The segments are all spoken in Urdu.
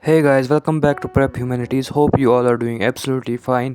Hey guys, welcome back to Prep Humanities. Hope you all are doing absolutely fine.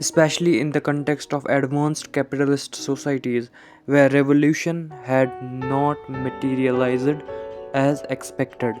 Especially in the context of advanced capitalist societies where revolution had not materialized as expected.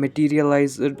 materialized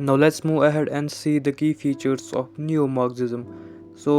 Now let's move ahead and see the key features of neo-Marxism. So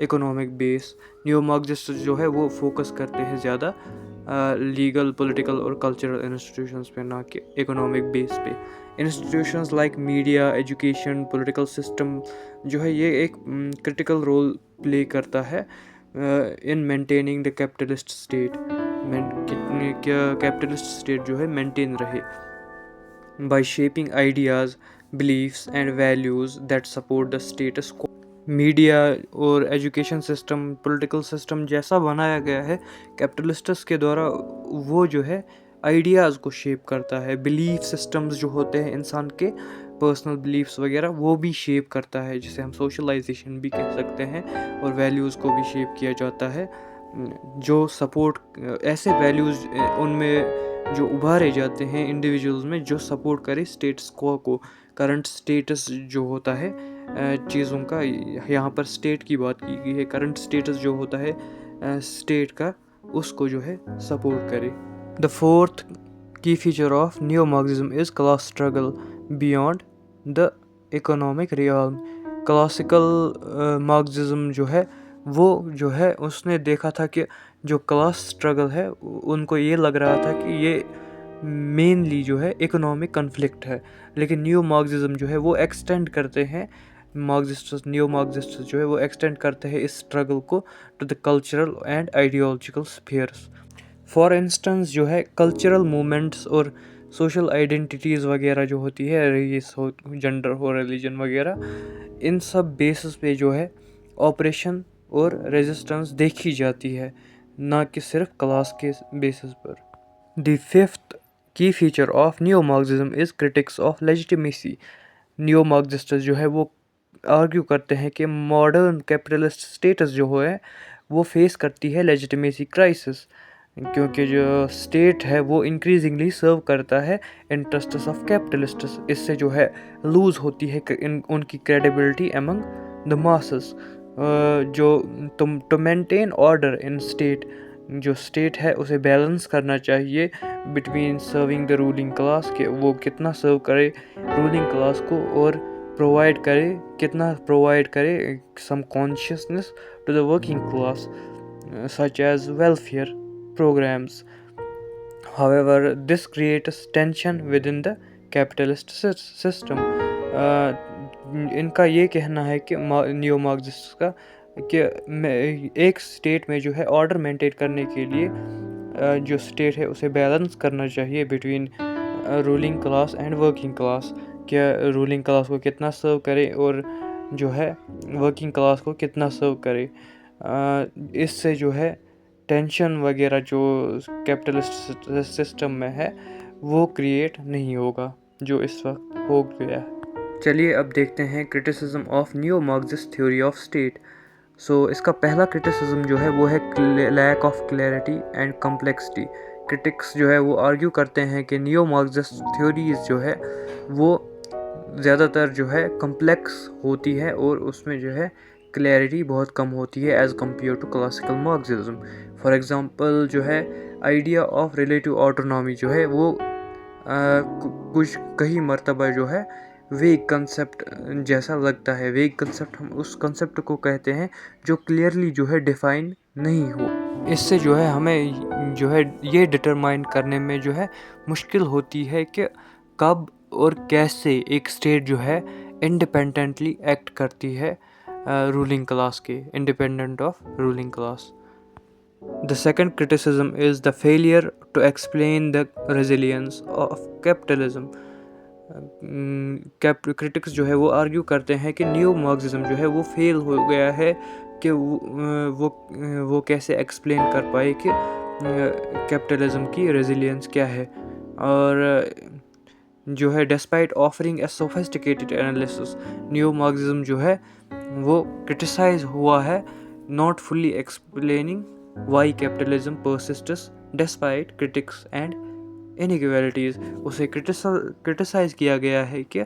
economic base. Neo Marxist جو ہے وہ فوکس کرتے ہیں زیادہ لیگل پولیٹیکل اور کلچرل انسٹیٹیوشنس پہ، نہ کہ اکنامک بیس پہ. Institutions like media, education, political system جو ہے یہ ایک کرٹیکل رول پلے کرتا ہے in maintaining the capitalist state, capitalist state جو ہے مینٹین رہے. By shaping ideas, beliefs and values that support the status quo. Media اور ایجوکیشن سسٹم، پولیٹیکل سسٹم جیسا بنایا گیا ہے کیپٹلسٹس کے دوارا، وہ جو ہے آئیڈیاز کو شیپ کرتا ہے. بلیف سسٹمز جو ہوتے ہیں انسان کے پرسنل بلیفس وغیرہ، وہ بھی شیپ کرتا ہے، جسے ہم سوشلائزیشن بھی کہہ سکتے ہیں. اور ویلیوز کو بھی شیپ کیا جاتا ہے، جو سپورٹ ایسے ویلیوز ان میں جو ابھارے جاتے ہیں انڈیویجولز میں، جو سپورٹ کرے اسٹیٹس کو. کرنٹ اسٹیٹس جو ہوتا ہے چیزوں کا، یہاں پر اسٹیٹ کی بات کی گئی ہے، کرنٹ اسٹیٹس جو ہوتا ہے اسٹیٹ کا، اس کو جو ہے سپورٹ کرے. The fourth key feature of neo Marxism is class struggle beyond the economic realm. Classical Marxism جو ہے وہ جو ہے اس نے دیکھا تھا کہ جو کلاس اسٹرگل ہے، ان کو یہ لگ رہا تھا کہ یہ مینلی جو ہے اکنامک کنفلکٹ ہے. لیکن نیو مارکسزم جو ہے وہ ایکسٹینڈ کرتے ہیں، نیو مارکسسٹ جو ہے وہ ایکسٹینڈ کرتے ہیں اس اسٹرگل کو to the cultural and ideological spheres. For instance جو ہے کلچرل مومنٹس اور سوشل آئیڈینٹیٹیز وغیرہ جو ہوتی ہے، ریس ہو، جنڈر ہو، ریلیجن وغیرہ، ان سب بیسس پہ جو ہے آپریشن اور ریزسٹنس دیکھی جاتی ہے، نہ کہ صرف کلاس کے بیسس پر. دی ففتھ کی feature of neo Marxism is critics of legitimacy. New Marxist جو ہے وہ آرگیو کرتے ہیں کہ ماڈرن کیپٹلسٹ اسٹیٹس جو ہے وہ فیس کرتی ہے لیجیٹیمیسی کرائسس، کیونکہ جو اسٹیٹ ہے وہ انکریزنگلی سرو کرتا ہے انٹرسٹس آف کیپٹلسٹس. اس سے جو ہے لوز ہوتی ہے ان کی کریڈیبلٹی ایمنگ دا ماسز. جو to maintain order in state, جو اسٹیٹ ہے اسے بیلنس کرنا چاہیے between serving the ruling class, کہ وہ کتنا سرو کرے رولنگ کلاس کو، اور کتنا پرووائڈ کرے some consciousness to the working class such as welfare programs. However, this creates tension within the capitalist system. ان کا یہ کہنا ہے کہ نیو مارکسسٹ کا کہ ایک اسٹیٹ میں جو ہے آرڈر مینٹین کرنے کے لیے جو اسٹیٹ ہے اسے بیلنس کرنا چاہیے between ruling class and working class, کہ رولنگ کلاس کو کتنا سرو کرے اور جو ہے ورکنگ کلاس کو کتنا سرو کرے. اس سے جو ہے ٹینشن وغیرہ جو کیپٹلسٹ سسٹم میں ہے وہ کریٹ نہیں ہوگا، جو اس وقت ہو گیا ہے. چلیے اب دیکھتے ہیں criticism of neo Marxist theory of state. اس کا پہلا کرٹیسزم جو ہے وہ ہے lack of clarity and complexity. Critics جو ہے وہ آرگیو کرتے ہیں کہ نیو مارکسسٹ تھیوریز جو ہے وہ زیادہ تر جو ہے کمپلیکس ہوتی ہے، اور اس میں جو ہے کلیئرٹی بہت کم ہوتی ہے as compare to classical Marxism. For example جو ہے آئیڈیا آف ریلیٹیو آٹونامی جو ہے وہ کئی مرتبہ جو ہے ویگ کنسیپٹ جیسا لگتا ہے. ویگ کنسیپٹ، ہم اس کنسیپٹ کو کہتے ہیں جو کلیئرلی جو ہے ڈیفائن نہیں ہو. اس سے جو ہے ہمیں جو ہے یہ ڈٹرمائن کرنے میں جو ہے مشکل ہوتی ہے کہ کب اور کیسے ایک اسٹیٹ جو ہے انڈیپینڈنٹلی ایکٹ کرتی ہے رولنگ کلاس کے، independent of ruling class. The second criticism is the failure to explain the resilience of capitalism. Critics جو ہے وہ آرگیو کرتے ہیں کہ نیو مارکسزم جو ہے وہ فیل ہو گیا ہے کہ وہ کیسے ایکسپلین کر پائے کہ کیپٹلزم کی ریزیلینس کیا ہے. اور جو ہے despite offering a sophisticated analysis, neo Marxism جو ہے وہ کرٹیسائز ہوا ہے not fully explaining why capitalism persists despite critics and inequalities. اسے کرٹیسائز کیا گیا ہے کہ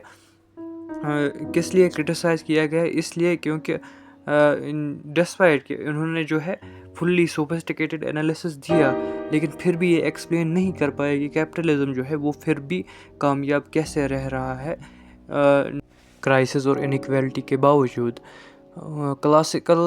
کس لیے کرٹیسائز کیا گیا ہے، اس لیے کیونکہ ڈسپائٹ کہ انہوں نے جو ہے فلی سوفسٹیکیٹڈ انالیسس دیا، لیکن پھر بھی یہ ایکسپلین نہیں کر پائے کہ کیپٹلزم جو ہے وہ پھر بھی کامیاب کیسے رہ رہا ہے کرائسس اور انیکویلٹی کے باوجود. کلاسیکل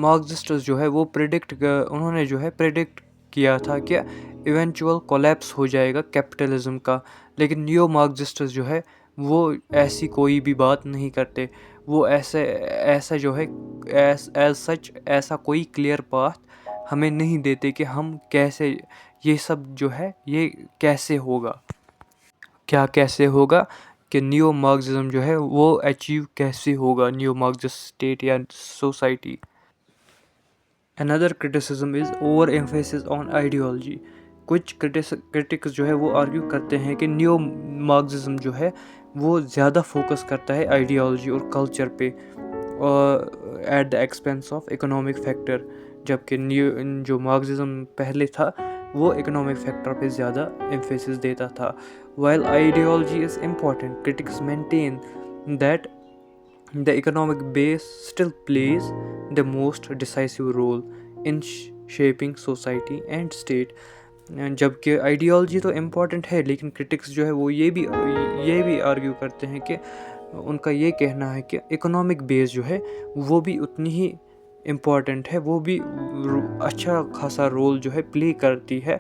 مارکسسٹس جو ہے وہ انہوں نے جو ہے پریڈکٹ کیا تھا کہ ایونچول کولیپس ہو جائے گا کیپٹلزم کا، لیکن نیو مارکسسٹس جو ہے وہ ایسی کوئی بھی بات نہیں کرتے. وہ ایسا جو ہے ایز سچ ایسا کوئی کلیئر پاتھ ہمیں نہیں دیتے کہ ہم کیسے یہ سب جو ہے یہ کیسے ہوگا، کیسے ہوگا، کہ نیو مارکسزم جو ہے وہ اچیو کیسے ہوگا، نیو مارکسسٹ اسٹیٹ یا society. Another criticism is over emphasis on ideology. کچھ کرٹکس جو ہے وہ آرگیو کرتے ہیں کہ نیو مارکسزم جو ہے وہ زیادہ فوکس کرتا ہے آئیڈیالوجی اور کلچر پہ at the expense of economic factor, جبکہ جو مارکسزم پہلے تھا وہ اکنامک فیکٹر پہ زیادہ ایمفیسس دیتا تھا. While ideology is important, critics maintain that the economic base still plays the most decisive role in shaping society and state. جبکہ آئیڈیالوجی تو امپورٹنٹ ہے، لیکن کرٹکس جو ہے وہ یہ بھی آرگیو کرتے ہیں کہ ان کا یہ کہنا ہے کہ اکنامک بیس جو ہے وہ بھی اتنی ہی امپورٹنٹ ہے، وہ بھی اچھا خاصا رول جو ہے پلے کرتی ہے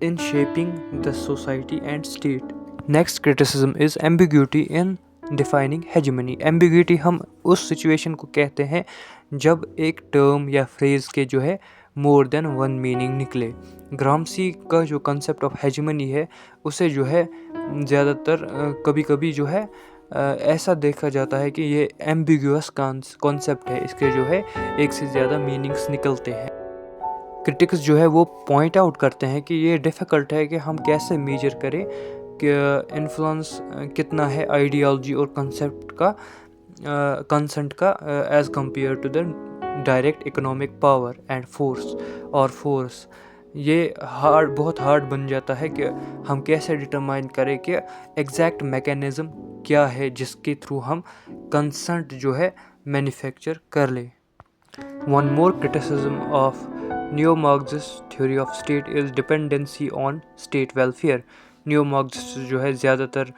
in shaping the society and state. Next criticism is ambiguity in defining hegemony. Ambiguity ہم اس سچویشن کو کہتے ہیں جب ایک ٹرم یا فریز کے جو ہے more than one meaning نکلے. گرامسی کا جو کنسیپٹ آف ہیجمنی ہے اسے جو ہے زیادہ تر کبھی جو ہے ایسا دیکھا جاتا ہے کہ یہ ایمبیگوس کانسیپٹ ہے، اس کے جو ہے ایک سے زیادہ میننگز نکلتے ہیں. کرٹکس جو ہے وہ پوائنٹ آؤٹ کرتے ہیں کہ یہ ڈیفیکلٹ ہے کہ ہم کیسے میجر کریں کہ انفلوئنس کتنا ہے آئیڈیالوجی اور کنسنٹ کا as compare to the direct economic power and force. یہ بہت ہارڈ بن جاتا ہے کہ ہم کیسے ڈٹرمائن کریں کہ ایگزیکٹ میکینزم کیا ہے جس کے تھرو ہم کنسنٹ جو ہے مینوفیکچر کر لیں. One more criticism of neo-Marxist theory of state is dependency on state welfare. Neo-Marxist جو ہے زیادہ تر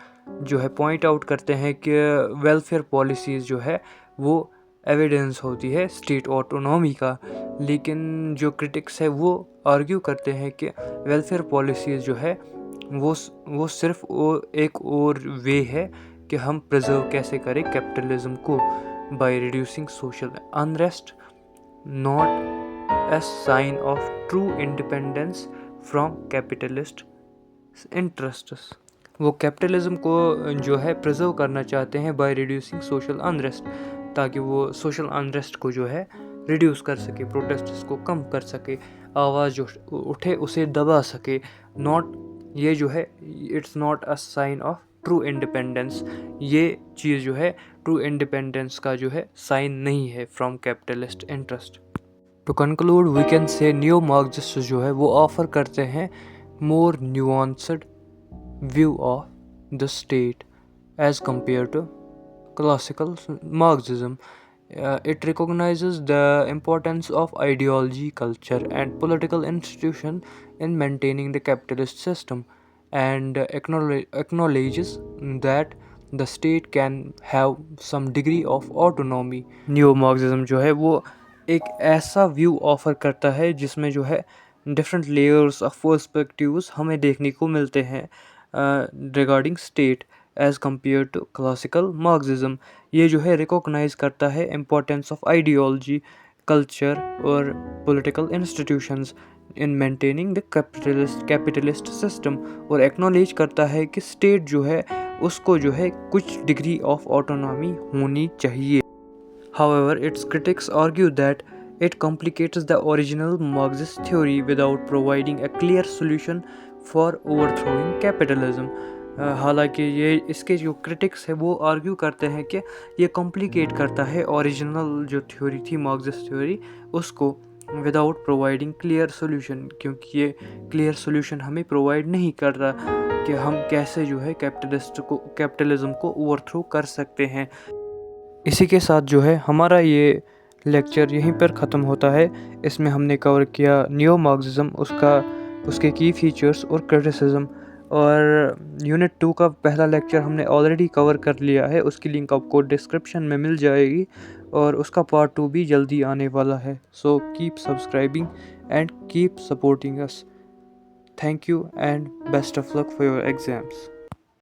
جو ہے پوائنٹ آؤٹ کرتے ہیں کہ ویلفیئر پالیسیز جو ہے وہ ایویڈنس ہوتی ہے اسٹیٹ آٹونومی کا، لیکن جو کرٹکس ہے وہ آرگیو کرتے ہیں کہ ویلفیئر پالیسیز جو ہے وہ صرف ایک اور وے ہے کہ ہم پرزرو کیسے کریں کیپٹلزم کو by reducing social unrest, not a sign of true independence from capitalist interests. وہ کیپٹلزم کو جو ہے پرزرو کرنا چاہتے ہیں بائی ریڈیوسنگ سوشل انریسٹ، تاکہ وہ سوشل انریسٹ کو جو ہے ریڈیوس کر سکے، پروٹیسٹس کو کم کر سکے، آواز جو اٹھے اسے دبا سکے. یہ جو ہے it's not a sign of true independence, یہ چیز جو ہے ٹرو انڈیپینڈنس کا جو ہے سائن نہیں ہے from capitalist interest. To conclude we can say neo Marxist جو ہے وہ آفر کرتے ہیں more nuanced view of the state as compare to classical Marxism. It recognizes the importance of ideology, culture, and political institution in maintaining the capitalist system, and acknowledges that the state can have some degree of autonomy. Neo-Marxism جو ہے وہ ایک ایسا ویو آفر کرتا ہے جس میں جو ہے ڈفرینٹ لیئرس آف پرسپیکٹیوز ہمیں دیکھنے کو ملتے ہیں regarding state as compare to classical Marxism. یہ جو ہے ریکوگنائز کرتا ہے امپورٹینس آف آئیڈیالوجی، کلچر اور political institutions in maintaining the capitalist system, اور ایکنالج کرتا ہے کہ اسٹیٹ جو ہے اس کو جو ہے کچھ ڈگری آف آٹونومی ہونی چاہیے. However, its critics argue that it complicates the original Marxist theory without providing a clear solution for overthrowing capitalism. حالانکہ یہ اس کے جو کرٹکس ہے وہ آرگیو کرتے ہیں کہ یہ کمپلیکیٹ کرتا ہے اوریجنل جو تھیوری تھی مارکسسٹ تھیوری اس کو وداؤٹ پرووائڈنگ کلیئر سولوشن، کیونکہ یہ کلیئر سولوشن ہمیں پرووائڈ نہیں کرتا کہ ہم کیسے جو ہے کیپٹلزم کو اوور تھرو کر سکتے ہیں. اسی کے ساتھ جو ہے ہمارا یہ لیکچر یہیں پر ختم ہوتا ہے. اس میں ہم نے کور کیا نیو مارکسزم، اس کے کی فیچرز اور کرٹیسزم، اور یونٹ 2 کا پہلا لیکچر ہم نے آلریڈی کور کر لیا ہے، اس کی لنک آپ کو ڈسکرپشن میں مل جائے گی. اور اس کا پارٹ 2 بھی جلدی آنے والا ہے. So keep subscribing and keep supporting us. Thank you and best of luck for your exams.